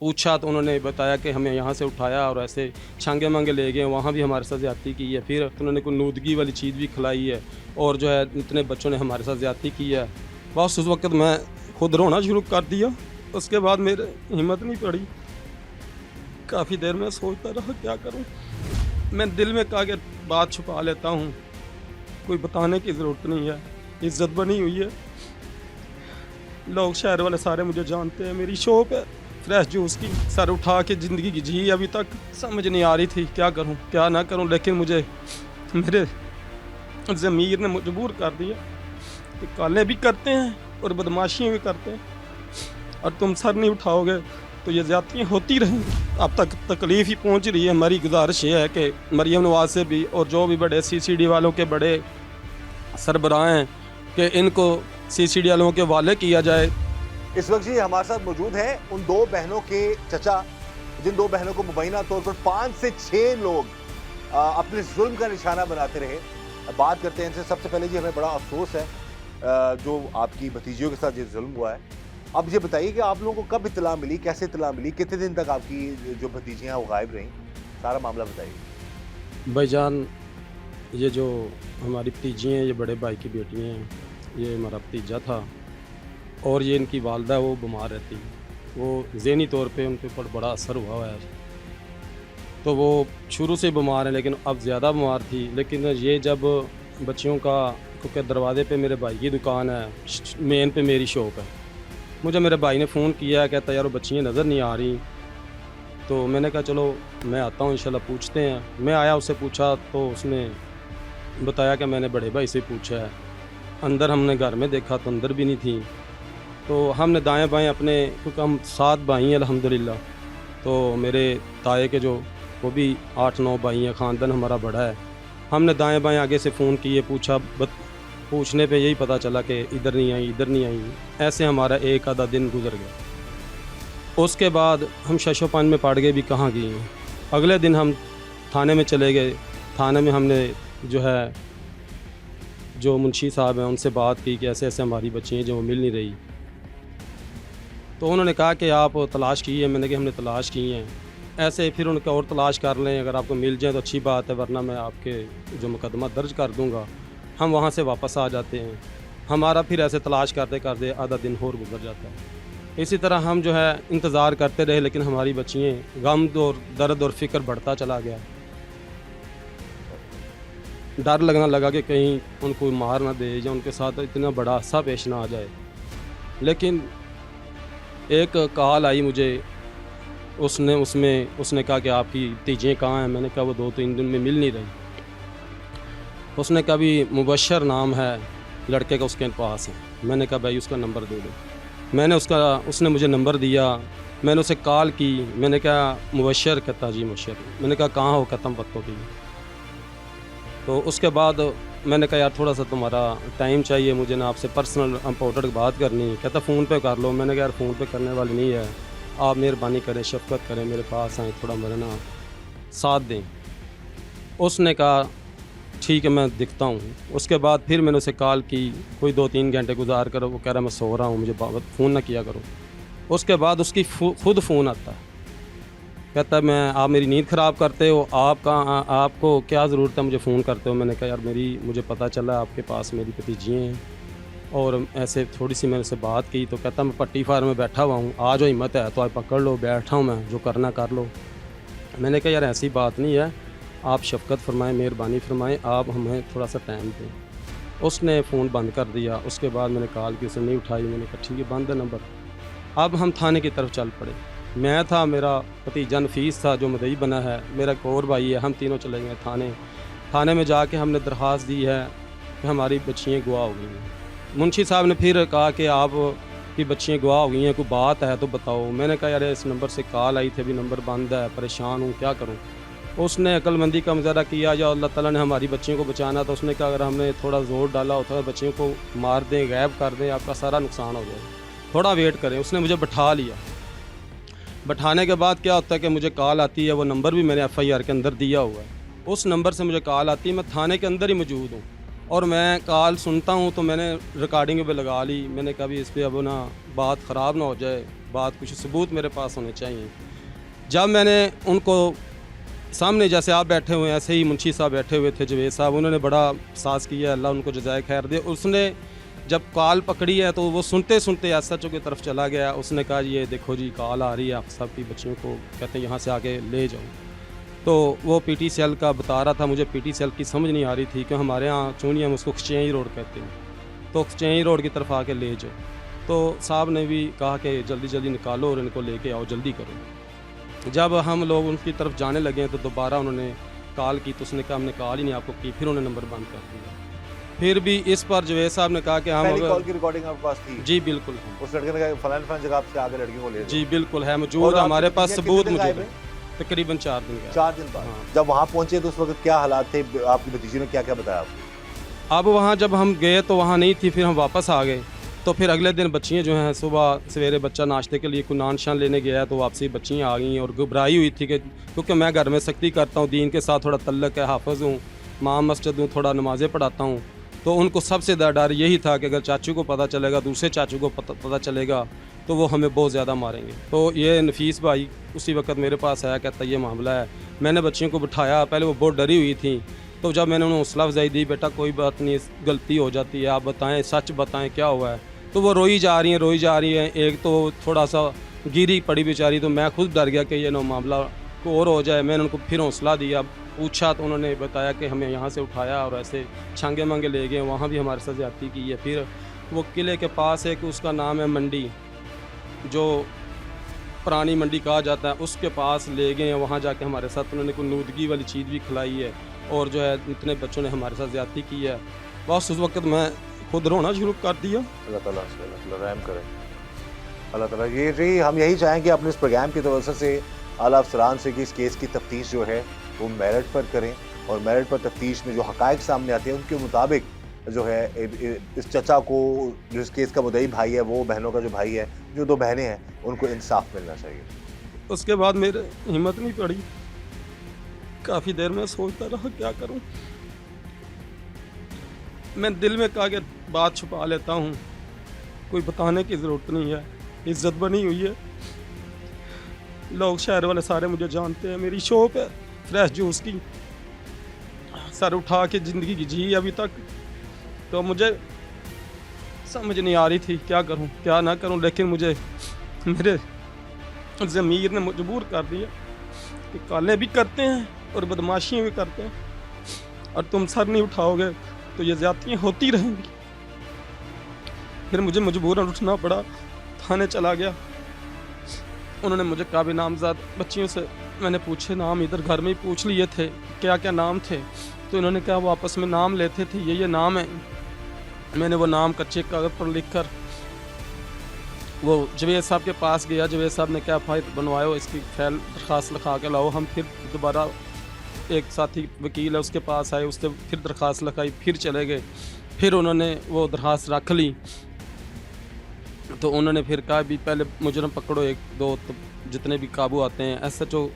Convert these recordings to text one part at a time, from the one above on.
पूछा तो उन्होंने बताया कि हमें यहाँ से उठाया और ऐसे छांगे मांगे ले गए, वहाँ भी हमारे साथ ज़्यादती की है। फिर उन्होंने कोई नूदगी वाली चीज़ भी खिलाई है और जो है इतने बच्चों ने हमारे साथ ज़्यादती की है। बस उस वक़्त मैं खुद रोना शुरू कर दिया। उसके बाद मेरे हिम्मत नहीं पड़ी। काफ़ी देर में सोचता रहा क्या करूँ। मैं दिल में कहा कि बात छुपा लेता हूँ, कोई बताने की ज़रूरत नहीं है। इज़्ज़त बनी हुई है, लोग शहर वाले सारे मुझे जानते हैं। मेरी शॉप है फ्रेश जूस की, सर उठा के ज़िंदगी की जी अभी तक समझ नहीं आ रही थी क्या करूं क्या ना करूं, लेकिन मुझे मेरे ज़मीर ने मजबूर कर दिया कि काले भी करते हैं और बदमाशियाँ भी करते हैं, और तुम सर नहीं उठाओगे तो ये ज़्यादतियाँ होती रहेंगी। अब तक तकलीफ़ ही पहुंच रही है। हमारी गुजारिश ये है कि मरियम नवाज से भी और जो भी बड़े CCD वालों के बड़े सरबराह हैं कि इनको CCD वालों के वाले किया जाए। इस वक्त जी हमारे साथ मौजूद हैं उन दो बहनों के चचा, जिन दो बहनों को मुबैना तौर पर 5 से 6 लोग अपने जुल्म का निशाना बनाते रहे। बात करते हैं इनसे। सबसे पहले जी हमें बड़ा अफसोस है जो आपकी भतीजियों के साथ ये जुल्म हुआ है। अब ये बताइए कि आप लोगों को कब इत्तला मिली, कैसे इत्तला मिली, कितने दिन तक आपकी जो भतीजियाँ वो गायब रहीं, सारा मामला बताइए। भाईजान, ये जो हमारी भतीजी हैं, ये बड़े भाई की बेटी हैं। ये हमारा भतीजा था और ये इनकी वालदा वो बीमार रहती, वो ज़हनी तौर पे उनके ऊपर बड़ा असर हुआ है। तो वो शुरू से बीमार है, लेकिन अब ज़्यादा बीमार थी। लेकिन ये जब बच्चियों का, क्योंकि दरवाजे पे मेरे भाई की दुकान है, मेन पे मेरी शॉप है, मुझे मेरे भाई ने फ़ोन किया, कहता यार वो बच्चियाँ नज़र नहीं आ रही। तो मैंने कहा चलो मैं आता हूँ, इंशाल्लाह पूछते हैं। मैं आया, उससे पूछा तो उसने बताया कि मैंने बड़े भाई से पूछा है। अंदर हमने घर में देखा तो अंदर भी नहीं थी। तो हमने दाएं बाएं अपने, क्योंकि हम 7 भाई हैं अल्हम्दुलिल्लाह, तो मेरे ताए के जो वो भी 8-9 भाई हैं, ख़ानदान हमारा बड़ा है। हमने दाएं बाएं आगे से फ़ोन किए, पूछा, पूछने पे यही पता चला कि इधर नहीं आई, इधर नहीं आई। ऐसे हमारा एक आधा दिन गुजर गया। उसके बाद हम शशोपन में पड़ गए भी कहाँ गई हैं। अगले दिन हम थाने में चले गए। थाने में हमने जो है जो मुंशी साहब हैं उनसे बात की कि ऐसे ऐसे हमारी बच्ची हैं जो मिल नहीं रही। तो उन्होंने कहा कि आप तलाश की है। मैंने कहा हमने तलाश की हैं। ऐसे फिर उनका और तलाश कर लें, अगर आपको मिल जाए तो अच्छी बात है, वरना मैं आपके जो मुकदमा दर्ज कर दूंगा। हम वहाँ से वापस आ जाते हैं। हमारा फिर ऐसे तलाश करते करते आधा दिन और गुजर जाता है। इसी तरह हम जो है इंतज़ार करते रहे, लेकिन हमारी बच्चियाँ गम और दर्द और फिक्र बढ़ता चला गया। डर लगना लगा कि कहीं उनको मार ना दे या उनके साथ इतना बड़ा हादसा पेश ना आ जाए। लेकिन एक कॉल आई मुझे, उसने कहा कि आपकी भतीजियाँ कहाँ हैं। मैंने कहा वो 2-3 दिन में मिल नहीं रही। उसने कहा भी मुबशर नाम है लड़के का, उसके पास है। मैंने कहा भाई उसका नंबर दे दो। उसने मुझे नंबर दिया। मैंने उसे कॉल की। मैंने कहा मुबशर, कहता जी मुबशर। मैंने कहा कहाँ हो, कहता वक्तों की। तो उसके बाद मैंने कहा यार थोड़ा सा तुम्हारा टाइम चाहिए, मुझे ना आपसे पर्सनल इम्पोर्टेंट बात करनी है। कहता फ़ोन पे कर लो। मैंने कहा यार फ़ोन पे करने वाली नहीं है, आप मेहरबानी करें, शफ़क़त करें, मेरे पास आएँ, थोड़ा मेरा ना साथ दें। उसने कहा ठीक है मैं दिखता हूँ। उसके बाद फिर मैंने उसे कॉल की, कोई 2-3 घंटे गुजार कर वो कह रहा मैं सो रहा हूँ, मुझे फ़ोन ना किया करो। उसके बाद उसकी खुद फ़ोन आता, कहता है आप मेरी नींद ख़राब करते हो, आपको क्या ज़रूरत है मुझे फ़ोन करते हो। मैंने कहा यार मुझे पता चला आपके पास मेरी भतीजियाँ हैं, और ऐसे थोड़ी सी मैंने उससे बात की। तो कहता मैं पट्टी फार्म में बैठा हुआ हूँ, आज जो हिम्मत है तो आज पकड़ लो, बैठा हूँ मैं, जो करना कर लो। मैंने कहा यार ऐसी बात नहीं है, आप शफ़क़त फरमाएँ, मेहरबानी फरमाएँ, आप हमें थोड़ा सा टाइम दें। उसने फ़ोन बंद कर दिया। उसके बाद मैंने कॉल की, उसने नहीं उठाई। मैंने कहा ठीक है बंद है नंबर। अब हम थाने की तरफ चल पड़े। मैं था, मेरा भतीजा नफीस था जो मदई बना है, मेरा एक और भाई है, हम तीनों चले गए थाने में जाके हमने दरख्वास्त दी है कि हमारी बच्चियाँ गवाह हो गई हैं। मुंशी साहब ने फिर कहा कि आप की बच्चियाँ गवाह हो गई हैं, कोई बात है तो बताओ। मैंने कहा यार इस नंबर से कॉल आई थी, अभी नंबर बंद है, परेशान हूँ, क्या करूँ। उसने अक्लमंदी का मुजाहरा किया, या अल्लाह ताला ने हमारी बच्चियों को बचाना, तो उसने कहा अगर हमने थोड़ा ज़ोर डाला होता है बच्चियों को मार दें, गायब कर दें, आपका सारा नुकसान हो जाए, थोड़ा वेट करें। उसने मुझे बैठा लिया। बैठाने के बाद क्या होता है कि मुझे कॉल आती है, वो नंबर भी मैंने FIR के अंदर दिया हुआ है, उस नंबर से मुझे कॉल आती है। मैं थाने के अंदर ही मौजूद हूँ और मैं कॉल सुनता हूँ, तो मैंने रिकॉर्डिंग पे लगा ली। मैंने कहा भी इस पर अब ना बात ख़राब ना हो जाए, बात कुछ सबूत मेरे पास होने चाहिए। जब मैंने उनको सामने जैसे आप बैठे हुए हैं ऐसे ही मुंशी साहब बैठे हुए थे, जावेद साहब, उन्होंने बड़ा साज किया, अल्लाह उनको जज़ाए खैर दे। उसने जब कॉल पकड़ी है तो वो सुनते सुनते एसएचओ की तरफ चला गया। उसने कहा ये देखो जी कॉल आ रही है आप सब की बच्चियों को, कहते हैं यहाँ से आगे ले जाओ। तो वो पीटी सेल का बता रहा था, मुझे पीटी सेल की समझ नहीं आ रही थी कि हमारे यहाँ चूनिया में उसको एक्सचेंज रोड कहते हैं, तो एक्सचेंज रोड की तरफ आके ले जाओ। तो साहब ने भी कहा कि जल्दी जल्दी निकालो और इनको लेके आओ, जल्दी करो। जब हम लोग उनकी तरफ जाने लगे तो दोबारा उन्होंने कॉल की, तो उसने कहा हमने कॉल ही नहीं आपको की, फिर उन्होंने नंबर बंद कर दिया। फिर भी इस पर जावेद साहब ने कहा कि हम पहली कॉल की रिकॉर्डिंग आपके पास थी? जी बिल्कुल है। उस लड़के ने कहा फलान फलान जगह से आगे लड़की को ले जाओ। जी बिल्कुल है, और मौजूद आप हमारे पास कितने सबूत दिन मौजूद गायब है। हैं? तकरीबन 4 दिन का। 4 दिन बाद हाँ। जब वहाँ पहुंचे तो उस वक्त क्या हालात थे? आपकी भतीजी ने क्या क्या बताया आपको? अब वहाँ जब हम गए तो वहाँ नहीं थी, फिर हम वापस आ गए। तो फिर अगले दिन बच्चियाँ जो हैं सुबह सवेरे बच्चा नाश्ते के लिए कोई नान शान लेने गया तो वापसी बच्चियाँ आ गई और घबराई हुई थी कि क्योंकि मैं घर में सख्ती करता हूँ, दीन के साथ थोड़ा तल्लक है, हाफिज़ हूँ, माँ मस्जिद हूँ, थोड़ा नमाज़ें पढ़ाता हूँ। तो उनको सबसे डर यही था कि अगर चाचू को पता चलेगा, दूसरे चाचू को पता चलेगा तो वो हमें बहुत ज़्यादा मारेंगे। तो ये नफीस भाई उसी वक्त मेरे पास आया, कहता ये मामला है। मैंने बच्चियों को बिठाया, पहले वो बहुत डरी हुई थी, तो जब मैंने उन्हें हौसला अफजाई दी, बेटा कोई बात नहीं, गलती हो जाती है, आप बताएं, सच बताएं क्या हुआ है। तो वो रोई जा रही हैं। एक तो थोड़ा सा गिरी पड़ी बेचारी, तो मैं खुद डर गया कि ये ना मामला को और हो जाए। मैंने उनको फिर हौसला दिया, पूछा तो उन्होंने बताया कि हमें यहाँ से उठाया और ऐसे छांगे मांगे ले गए, वहाँ भी हमारे साथ ज़्यादती की है। फिर वो किले के पास है कि उसका नाम है मंडी, जो पुरानी मंडी कहा जाता है, उसके पास ले गए हैं। वहाँ जाके हमारे साथ उन्होंने कोई नूदगी वाली चीज़ भी खिलाई है और जो है इतने बच्चों ने हमारे साथ ज़्यादती की है। बस उस वक्त मैं खुद रोना शुरू कर दिया। अल्लाह ताला से अल्लाह रहम करे, अल्लाह ताला। ये जी हम यही चाहें कि अपने इस प्रोग्राम की तवज्जो से आला अफसरान से कि इस केस की तफ्तीश जो है वो मेरिट पर करें और मेरिट पर तफ्तीश में जो हक़ाइक़ सामने आते हैं उनके मुताबिक जो है इस चचा को, जो इस केस का मुद्दई भाई है, वो बहनों का जो भाई है, जो 2 बहनें हैं, उनको इंसाफ मिलना चाहिए। उसके बाद मेरे हिम्मत नहीं पड़ी, काफ़ी देर में सोचता रहा क्या करूं। मैं दिल में कहा कि बात छुपा लेता हूं, कोई बताने की ज़रूरत नहीं है, इज्जत बनी हुई है, लोग शहर वाले सारे मुझे जानते हैं, मेरी शॉप है फ्रेश जूस की, सर उठा के ज़िंदगी जी अभी तक। तो मुझे समझ नहीं आ रही थी क्या करूं क्या ना करूं, लेकिन मुझे मेरे ज़मीर ने मजबूर कर दिया कि कालें भी करते हैं और बदमाशियाँ भी करते हैं, और तुम सर नहीं उठाओगे तो ये ज़्यादतियाँ होती रहेंगी। फिर मुझे मजबूरन उठना पड़ा, थाने चला गया। उन्होंने मुझे कहा भी नामज़द बच्चियों से मैंने पूछे नाम, इधर घर में ही पूछ लिए थे क्या क्या नाम थे, तो इन्होंने कहा वो आपस में नाम लेते थे, ये नाम है। मैंने वो नाम कच्चे कागज़ पर लिखकर वो जावेद साहब के पास गया। जावेद साहब ने क्या फाइल बनवाओ, इसकी फाइल दरख्वास्त लिखा के लाओ। हम फिर दोबारा एक साथी वकील है उसके पास आए, उसने फिर दरख्वास्त लिखाई, फिर चले गए। फिर उन्होंने वो दरख्वास्त रख ली, तो उन्होंने फिर कहा भी पहले मुजरम पकड़ो 1-2, तो जितने भी काबू आते हैं। एसएचओ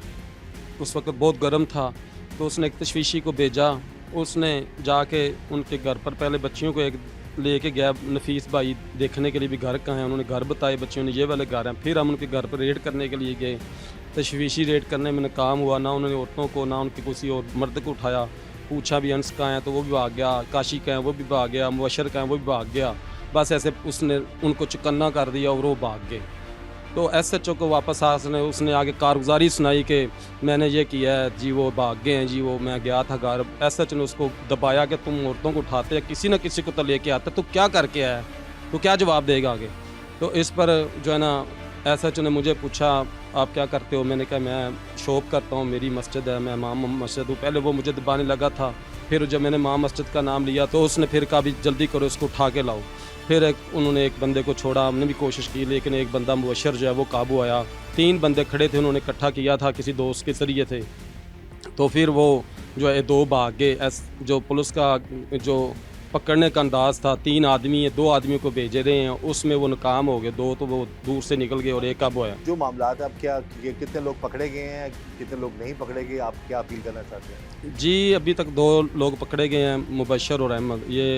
उस वक्त बहुत गर्म था, तो उसने एक तशवीशी को भेजा। उसने जाके उनके घर पर पहले बच्चियों को एक लेके गया, नफीस भाई देखने के लिए भी घर कहाँ हैं, उन्होंने घर बताए बच्चियों ने, ये वाले घर हैं। फिर हम उनके घर पर रेड करने के लिए गए, तशवीशी रेड करने में नाकाम हुआ। ना उन्होंने औरतों को, ना उनके किसी और मर्द को उठाया। पूछा भी अंस कहाँ हैं, तो वो भी भाग गया। काशी का है वो भी भाग गया। मुबशर का है वो भी भाग गया। बस ऐसे उसने उनको चुकन्ना कर दिया और वो भाग गए। तो एसएचओ को वापस उसने आगे कारगुजारी सुनाई कि मैंने ये किया है जी, वो भाग गए हैं जी, वो मैं गया था घर। एसएचओ ने उसको दबाया कि तुम औरतों को उठाते हैं, किसी न किसी को तो लेके आते, तो क्या करके आया, तो क्या जवाब देगा आगे। तो इस पर जो है ना एसएचओ ने मुझे पूछा आप क्या करते हो। मैंने कहा मैं शॉप करता हूँ, मेरी मस्जिद है, मैं इमाम मस्जिद हूँ। पहले वो मुझे दबाने लगा था, फिर जब मैंने इमाम मस्जिद का नाम लिया तो उसने फिर कहा भी जल्दी करो, इसको उठा के लाओ। फिर उन्होंने एक बंदे को छोड़ा, हमने भी कोशिश की, लेकिन एक बंदा मुबशर जो है वो काबू आया। 3 बंदे खड़े थे, उन्होंने इकट्ठा किया था, किसी दोस्त के जरिए थे। तो फिर वो जो है 2 भाग गए। जो पुलिस का जो पकड़ने का अंदाज़ था। 3 आदमी है, 2 आदमियों को भेजे रहे हैं, उसमें वो नाकाम हो गए, 2 तो वो दूर से निकल गए और एक अब है। जो मामला है, अब क्या कितने लोग पकड़े गए हैं, कितने लोग नहीं पकड़े गए, आप क्या अपील करना चाहते हैं? जी, अभी तक 2 लोग पकड़े गए हैं, मुबशर और अहमद। ये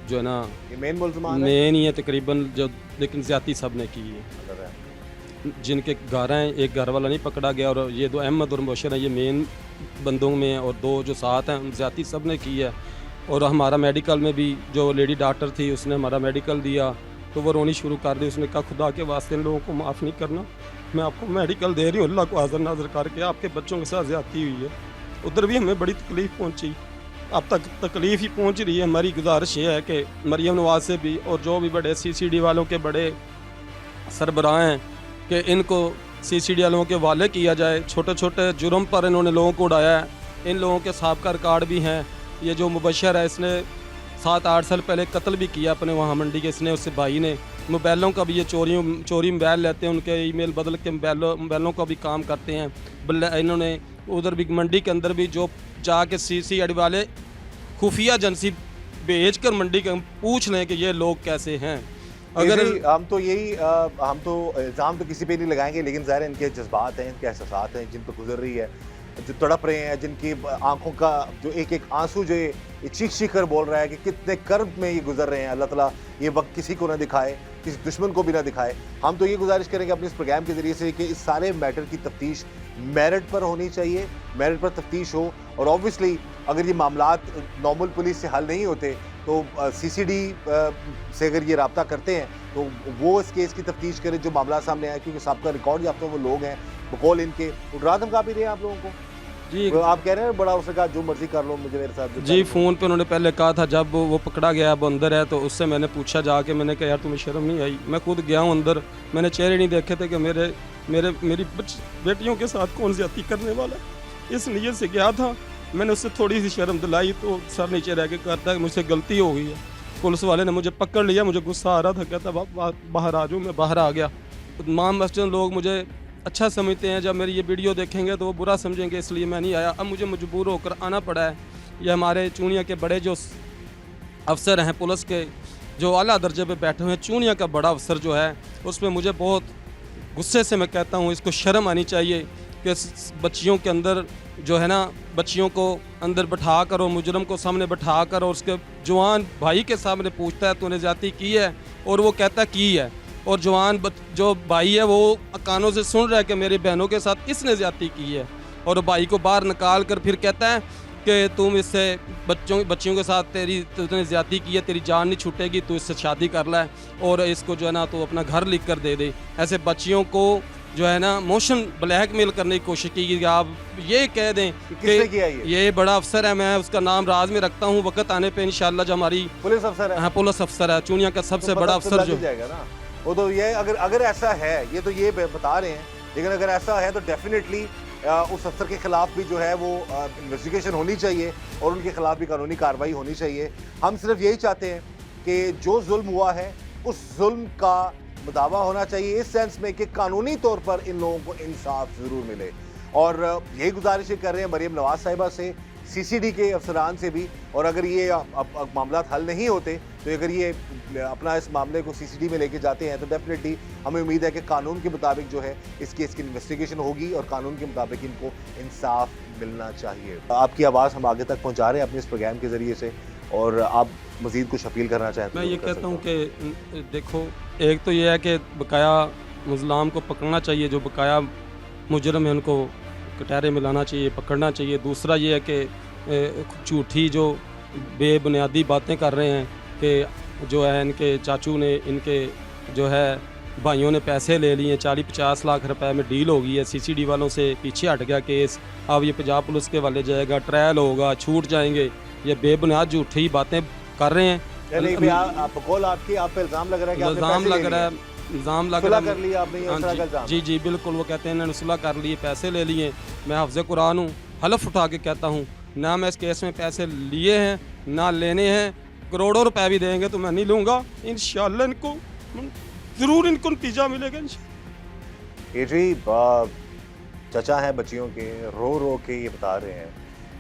जो है ना ये मेन मुल्ज़मान है? मेन ही है तकरीबन, जो लेकिन ज़्यादती सब ने की है। मतलब है। जिनके घर हैं, एक घर वाला नहीं पकड़ा गया, और ये 2 अहमद और मुबशर हैं, ये मेन बंदों में हैं, और 2 जो साथ हैं ज़्यादती सब ने की है। और हमारा मेडिकल में भी जो लेडी डॉक्टर थी, उसने हमारा मेडिकल दिया तो वो रोनी शुरू कर दी। उसने कहा खुदा के वास्ते इन लोगों को माफ़ नहीं करना, मैं आपको मेडिकल दे रही हूँ अल्लाह को हाज़िर नाज़िर करके, आपके बच्चों के साथ ज़्यादती हुई है। उधर भी हमें बड़ी तकलीफ़ पहुँची, अब तक तकलीफ़ ही पहुँच रही है। हमारी गुजारिश ये है कि मरियम नवाज़ से भी और जो भी बड़े CCD वालों के बड़े सरबराह हैं कि इनको CCD वालों के हवाले किया जाए। छोटे छोटे जुर्म पर इन्होंने लोगों को उड़ाया है। इन लोगों के साबका रिकॉर्ड भी हैं। ये जो मुबशर है, इसने 7-8 साल पहले कत्ल भी किया अपने वहाँ मंडी के, इसने उससे भाई ने। मोबाइलों का भी ये चोरी मोबाइल लेते हैं, उनके ईमेल बदल के मोबाइलों का भी काम करते हैं। इन्होंने उधर भी मंडी के अंदर भी जो जाके CCD वाले खुफिया एजेंसी भेज कर मंडी के पूछ लें कि ये लोग कैसे हैं। अगर हम तो इल्ज़ाम तो किसी पे नहीं लगाएंगे, लेकिन ज़ाहिर है इनके जज्बात हैं, इनके एहसासात हैं, जिन पर गुजर रही है, जो तड़प रहे हैं, जिनकी आंखों का जो एक एक आंसू जो ये चीख कर बोल रहा है कि कितने कर्ब में ये गुजर रहे हैं। अल्लाह ताला ये वक्त किसी को ना दिखाए, किसी दुश्मन को भी ना दिखाए। हम तो ये गुजारिश करेंगे अपने इस प्रोग्राम के ज़रिए से कि इस सारे मैटर की तफ्तीश मेरिट पर होनी चाहिए, मेरिट पर तफ्तीश हो। और ऑब्वियसली अगर ये मामलात नॉर्मल पुलिस से हल नहीं होते तो CCD से अगर ये रब्ता करते हैं तो वो इस केस की तफ्तीश करें जो मामला सामने आया, क्योंकि सबका रिकॉर्ड याफ्ता वो लोग हैं। बकौल इनके उठरा धमका भी रहे हैं आप लोगों को जी। आप कह रहे हैं बड़ा उसने कहा जो मर्जी कर लो, मुझे मेरे साथ जी, फ़ोन पे उन्होंने पहले कहा था, जब वो पकड़ा गया, अब अंदर है, तो उससे मैंने पूछा जाके, मैंने कहा यार तुम्हें शर्म नहीं आई? मैं खुद गया हूँ अंदर, मैंने चेहरे नहीं देखे थे कि मेरी बेटियों के साथ कौन ज़्यादती करने वाला है। इस नीयत से गया था। मैंने उससे थोड़ी सी शर्म दिलाई तो सर नीचे रह के कहता है मुझसे गलती हो गई है। पुलिस वाले ने मुझे पकड़ लिया, मुझे गुस्सा आ रहा था, कहता बाहर आ जाऊँ। मैं बाहर आ गया। तमाम मस्जिद लोग मुझे अच्छा समझते हैं, जब मेरी ये वीडियो देखेंगे तो वो बुरा समझेंगे, इसलिए मैं नहीं आया। अब मुझे मजबूर होकर आना पड़ा है। ये हमारे चूनिया के बड़े जो अफसर हैं पुलिस के, जो आला दर्जे पे बैठे हुए हैं, चूनिया का बड़ा अफसर जो है, उसमें मुझे बहुत गुस्से से मैं कहता हूँ इसको शर्म आनी चाहिए कि बच्चियों के अंदर जो है ना, बच्चियों को अंदर बैठा कर और मुजरम को सामने बैठा कर और उसके जवान भाई के सामने पूछता है तूने ज़्यादती की है, और वो कहता की है। और जवान जो भाई है वो कानों से सुन रहा है कि मेरी बहनों के साथ इसने ज़्यादती की है, और भाई को बाहर निकाल कर फिर कहता है कि तुम इससे बच्चियों के साथ तूने ज़्यादती की है, तेरी जान नहीं छूटेगी, तू इससे शादी कर ले और इसको जो है ना तो अपना घर लिख कर दे दे। ऐसे बच्चियों को जो है ना मोशन ब्लैकमेल करने की कोशिश की कि आप ये कह दें कि ये बड़ा अफसर है, मैं उसका नाम राज में रखता हूँ, वक्त आने पे इंशाल्लाह जो हमारी पुलिस अफसर है, हाँ पुलिस अफसर है, चूनिया का सबसे तो बड़ा अफसर जो जाएगा ना वो तो ये अगर ऐसा है, ये तो ये बता रहे हैं, लेकिन अगर ऐसा है तो डेफिनेटली उस अफसर के खिलाफ भी जो है वो इन्वेस्टिगेशन होनी चाहिए और उनके खिलाफ भी कानूनी कार्रवाई होनी चाहिए। हम सिर्फ यही चाहते हैं कि जो जुल्म हुआ है उस जुल्म का मुदावा होना चाहिए, इस सेंस में कि कानूनी तौर पर इन लोगों को इंसाफ ज़रूर मिले। और यही गुजारिश कर रहे हैं मरियम नवाज साहिबा से, CCD के अफसरान से भी। और अगर ये मामला हल नहीं होते तो अगर ये अपना इस मामले को CCD में लेके जाते हैं तो डेफिनेटली हमें उम्मीद है कि कानून के मुताबिक जो है इस केस की इन्वेस्टिगेशन होगी और कानून के मुताबिक इनको इंसाफ मिलना चाहिए। आपकी आवाज़ हम आगे तक पहुँचा रहे हैं अपने इस प्रोग्राम के ज़रिए से, और आप मज़ीद कुछ अपील करना चाहते हैं? मैं ये कहता हूँ कि देखो, एक तो ये है कि बकाया मुजलाम को पकड़ना चाहिए, जो बकाया मुजरम है उनको कटहरे में लाना चाहिए, पकड़ना चाहिए। दूसरा ये है कि झूठी जो बेबुनियादी बातें कर रहे हैं कि जो है इनके चाचू ने, इनके जो है भाइयों ने पैसे ले लिए, 40-50 लाख रुपए में डील हो गई है, CCD वालों से पीछे हट गया केस, अब ये पंजाब पुलिस के वाले जाएगा, ट्रायल होगा, छूट जाएंगे। ये बेबुनियाद झूठी बातें कर रहे हैं। आप पे इल्ज़ाम लग रहा है कि इल्ज़ाम लग रहा है, इल्ज़ाम लग रहा है कर लिया आपने, ये तरह का इल्ज़ाम? जी जी बिल्कुल, वो कहते हैं इन्होंने सुलह कर लिए, पैसे ले लिए। मैं हाफ़िज़ कुरान हूँ, हलफ उठा के कहता हूँ ना मैं इस केस में पैसे लिए हैं ना लेने हैं, करोड़ों रुपए भी देंगे तो मैं नहीं लूँगा। इंशाअल्लाह इनको ज़रूर इनको नतीजा मिलेगा। ये जी चचा हैं बच्चियों के, रो रो के ये बता रहे हैं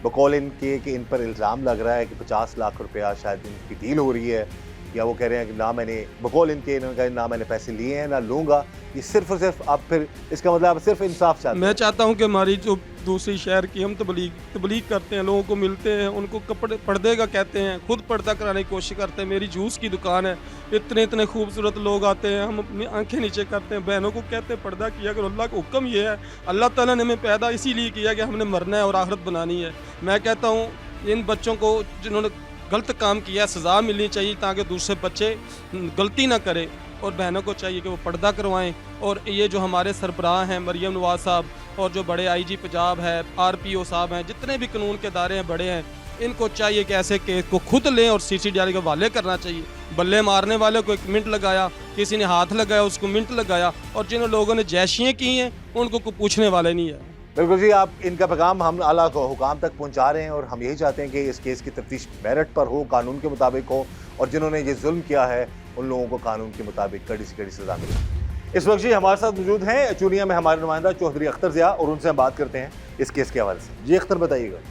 बकौल इनके कि इन पर इल्ज़ाम लग रहा है कि 50 लाख रुपया शायद इनकी डील हो रही है, या वो कह रहे हैं कि ना मैंने, बकौल इनके इन्होंने कहा ना मैंने पैसे लिए हैं ना लूँगा। ये सिर्फ और सिर्फ आप फिर इसका मतलब आप सिर्फ इंसाफ चाहते मैं हैं? चाहता हूँ कि हमारी जो दूसरी शहर की हम तबलीग करते हैं, लोगों को मिलते हैं, उनको कपड़े पर्दे का कहते हैं, खुद पर्दा कराने की कोशिश करते हैं। मेरी जूस की दुकान है, इतने इतने खूबसूरत लोग आते हैं, हम अपनी आंखें नीचे करते हैं, बहनों को कहते हैं पर्दा किया करो। अल्लाह का हुक्म ये है, अल्लाह ताला ने हमें पैदा इसीलिए किया कि हमने मरना है और आखिरत बनानी है। मैं कहता हूँ इन बच्चों को जिन्होंने गलत काम किया सज़ा मिलनी चाहिए ताकि दूसरे बच्चे गलती ना करें, और बहनों को चाहिए कि वो पर्दा करवाएं। और ये जो हमारे सरबराह हैं मरियम नवाज साहब और जो बड़े आईजी पंजाब है, आरपीओ साहब हैं, जितने भी कानून के इदारे हैं बड़े हैं, इनको चाहिए कि ऐसे केस को खुद लें और CCDR के हवाले करना चाहिए। बल्ले मारने वाले को 1 मिनट लगाया, किसी ने हाथ लगाया उसको मिनट लगाया, और जिन लोगों ने जैशियाँ की हैं उनको कोई पूछने वाले नहीं है। बिल्कुल जी, आप इनका पैगाम हम आला हुकाम तक पहुंचा रहे हैं और हम यही चाहते हैं कि इस केस की तफ्तीश मेरिट पर हो, कानून के मुताबिक हो, और जिन्होंने ये जुल्म किया है उन लोगों को कानून के मुताबिक कड़ी से कड़ी सजा मिले। इस वक्त जी हमारे साथ मौजूद हैं चूनिया में हमारे नुमाइंदा चौधरी अख्तर ज़िया, और उनसे हम बात करते हैं इस केस के हवाले से। जी अख्तर बताइएगा।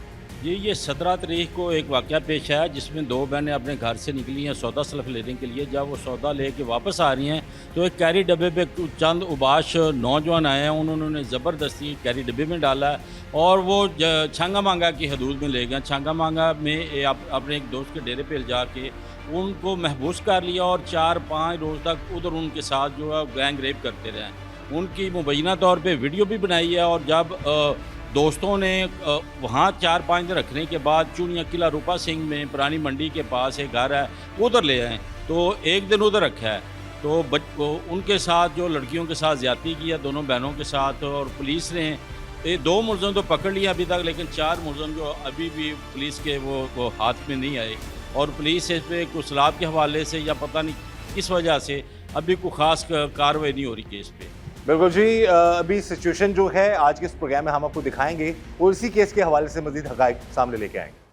ये 17 तारीख को एक वाक़या पेश आया जिसमें 2 बहनें अपने घर से निकली हैं सौदा सलफ लेने के लिए। जब वो सौदा लेके वापस आ रही हैं तो एक कैरी डब्बे पे चंद उबाश नौजवान आए हैं, उन्होंने ज़बरदस्ती कैरी डब्बे में डाला है और वो छांगा मांगा की हदूद में ले गए। छांगा मांगा में अपने एक दोस्त के डेरे पे ले जाके उनको महबूस कर लिया और 4-5 रोज़ तक उधर उनके साथ जो है गैंग रेप करते रहे। उनकी मुबैना तौर पे वीडियो भी बनाई है, और जब दोस्तों ने वहाँ 4-5 दिन रखने के बाद चूनिया किला रूपा सिंह में पुरानी मंडी के पास एक घर है उधर ले आए, तो एक दिन उधर रखा है। तो उनके साथ जो लड़कियों के साथ ज़्यादती किया दोनों बहनों के साथ, और पुलिस ने ये 2 मुलज़म तो पकड़ लिया अभी तक, लेकिन 4 मुलज़म जो अभी भी पुलिस के वो हाथ में नहीं आए, और पुलिस इस पर कुछ सलाब के हवाले से या पता नहीं किस वजह से अभी कोई ख़ास कार्रवाई नहीं हो रही केस पे। बिल्कुल जी, अभी सिचुएशन जो है आज के इस प्रोग्राम में हम आपको दिखाएंगे और इसी केस के हवाले से मज़ीद हक़ाइक़ सामने लेके आएंगे।